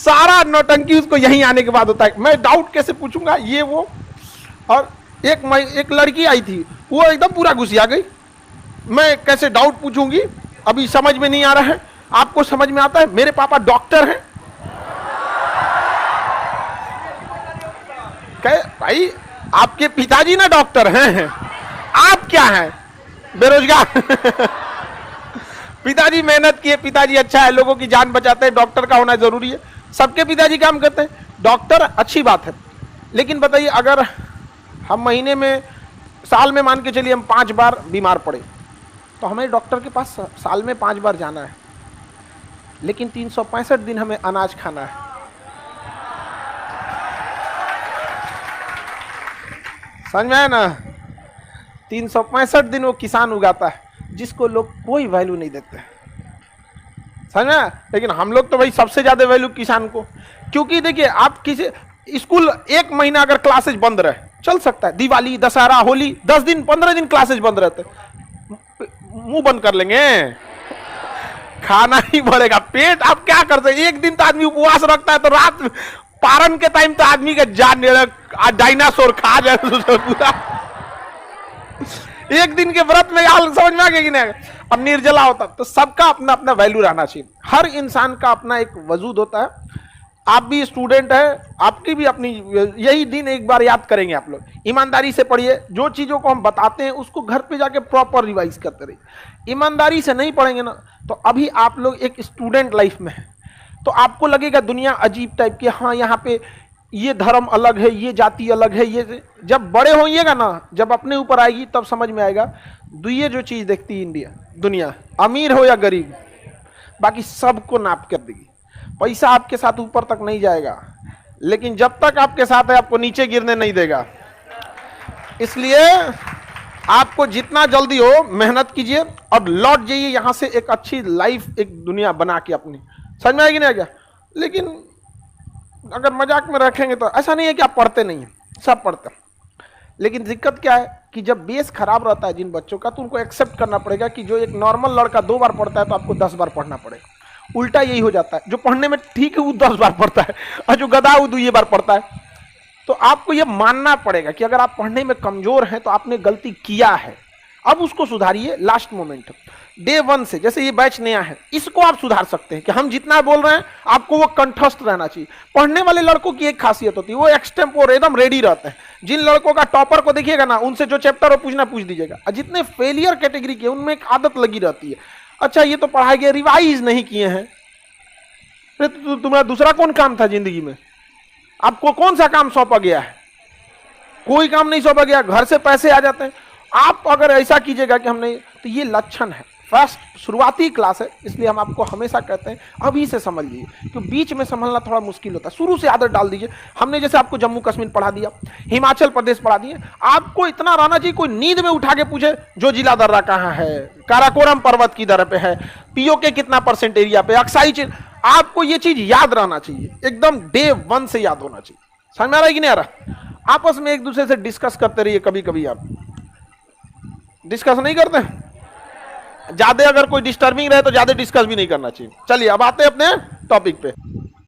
सारा नौटंकी उसको यहीं आने के बाद होता है। मैं डाउट कैसे पूछूंगा ये वो। और एक लड़की आई थी, वो एकदम पूरा घुसिया गई। मैं कैसे डाउट पूछूंगी, अभी समझ में नहीं आ रहा है। आपको समझ में आता है? मेरे पापा डॉक्टर हैं। कहे भाई आपके पिताजी ना डॉक्टर हैं, आप क्या हैं? बेरोजगार। पिताजी मेहनत किए, पिताजी अच्छा है, लोगों की जान बचाते हैं, डॉक्टर का होना जरूरी है। सबके पिताजी काम करते हैं, डॉक्टर अच्छी बात है। लेकिन बताइए अगर हम महीने में, साल में मान के चलिए हम 5 बार बीमार पड़े, तो हमें डॉक्टर के पास साल में 5 बार जाना है, लेकिन 365 दिन हमें अनाज खाना है। समझ में आया ना? 365 दिन वो किसान उगाता है, जिसको लोग कोई वैल्यू नहीं देते। समझ में? लेकिन हम लोग तो भाई सबसे ज्यादा वैल्यू किसान को। क्योंकि देखिए आप किसी स्कूल 1 महीना अगर क्लासेज बंद रहे, चल सकता है, दिवाली, दशहरा, होली, 10 दिन 15 दिन क्लासेज बंद रहते, मुंह बंद कर लेंगे, खाना ही बढ़ेगा, पेट आप क्या करते हैं। एक दिन तो आदमी उपवास रखता है, तो रात पारण के टाइम तो आदमी का जान डायनासोर खा जाए पूरा। एक दिन के व्रत में हाल समझ में आ गया कि नहीं? अब निर्जला होता, तो सबका अपना अपना वैल्यू रहना चाहिए। हर इंसान का अपना एक वजूद होता है। आप भी स्टूडेंट है, आपकी भी अपनी, यही दिन एक बार याद करेंगे आप लोग। ईमानदारी से पढ़िए, जो चीजों को हम बताते हैं उसको घर पे जाके प्रॉपर रिवाइज करते रहिए। ईमानदारी से नहीं पढ़ेंगे ना, तो अभी आप लोग एक स्टूडेंट लाइफ में है, तो आपको लगेगा दुनिया अजीब टाइप की, हाँ यहाँ पे ये धर्म अलग है, ये जाति अलग है। ये जब बड़े होइएगा ना, जब अपने ऊपर आएगी तब समझ में आएगा। ये जो चीज देखती है इंडिया, दुनिया, अमीर हो या गरीब, बाकी सबको नाप कर देगी। पैसा आपके साथ ऊपर तक नहीं जाएगा, लेकिन जब तक आपके साथ है आपको नीचे गिरने नहीं देगा। इसलिए आपको जितना जल्दी हो मेहनत कीजिए और लौट जाइए यहां से एक अच्छी लाइफ, एक दुनिया बना के अपनी। समझ में आएगी नहीं क्या? लेकिन अगर मजाक में रखेंगे तो ऐसा नहीं है कि आप पढ़ते नहीं हैं, सब पढ़ते हैं। लेकिन दिक्कत क्या है कि जब बेस खराब रहता है जिन बच्चों का, तो उनको एक्सेप्ट करना पड़ेगा कि जो एक नॉर्मल लड़का 2 बार पढ़ता है तो आपको 10 बार पढ़ना पड़ेगा। उल्टा यही हो जाता है, जो पढ़ने में ठीक है वो 10 बार पढ़ता है, और जो गधा वो 2 बार पढ़ता है। तो आपको यह मानना पड़ेगा कि अगर आप पढ़ने में कमजोर हैं तो आपने गलती किया है, अब उसको सुधारिए। लास्ट मोमेंट डे 1 से, जैसे ये बैच नया है, इसको आप सुधार सकते हैं कि हम जितना बोल रहे हैं आपको वो कंठस्थ रहना चाहिए। पढ़ने वाले लड़कों की एक खासियत होती है, वो एक्सटेम्पोर एकदम रेडी रहते हैं। जिन लड़कों का टॉपर को देखिएगा ना, उनसे जो चैप्टर हो पूछना पूछ दीजिएगा। और जितने फेलियर कैटेगरी के, उनमें एक आदत लगी रहती है, अच्छा ये तो पढ़ाई गए, रिवाइज नहीं किए हैं। तुम्हारा दूसरा कौन काम था जिंदगी में? आपको कौन सा काम सौंपा गया है? कोई काम नहीं सौंपा गया, घर से पैसे आ जाते हैं। आप अगर ऐसा कीजिएगा कि हम नहीं, तो ये लक्षण है। फर्स्ट शुरुआती क्लास है, इसलिए हम आपको हमेशा कहते हैं अभी से समझ लीजिए, क्योंकि बीच में संभलना थोड़ा मुश्किल होता है। शुरू से आदत डाल दीजिए। हमने जैसे आपको जम्मू कश्मीर पढ़ा दिया, हिमाचल प्रदेश पढ़ा दिए, आपको इतना रहना चाहिए कोई नींद में उठा के पूछे जो जिला दर्रा कहाँ है, काराकोरम पर्वत की दर पे है, पीओके कितना % एरिया पे, अक्साई, आपको ये चीज याद रहना चाहिए, एकदम डे 1 से याद होना चाहिए। समझ में आ रहा है कि नहीं आ रहा? आपस में एक दूसरे से डिस्कस करते रहिए। कभी कभी आप डिस्कस नहीं करते, ज्यादा अगर कोई डिस्टर्बिंग रहे तो ज्यादा डिस्कस भी नहीं करना चाहिए। चलिए अब आते हैं अपने टॉपिक पे।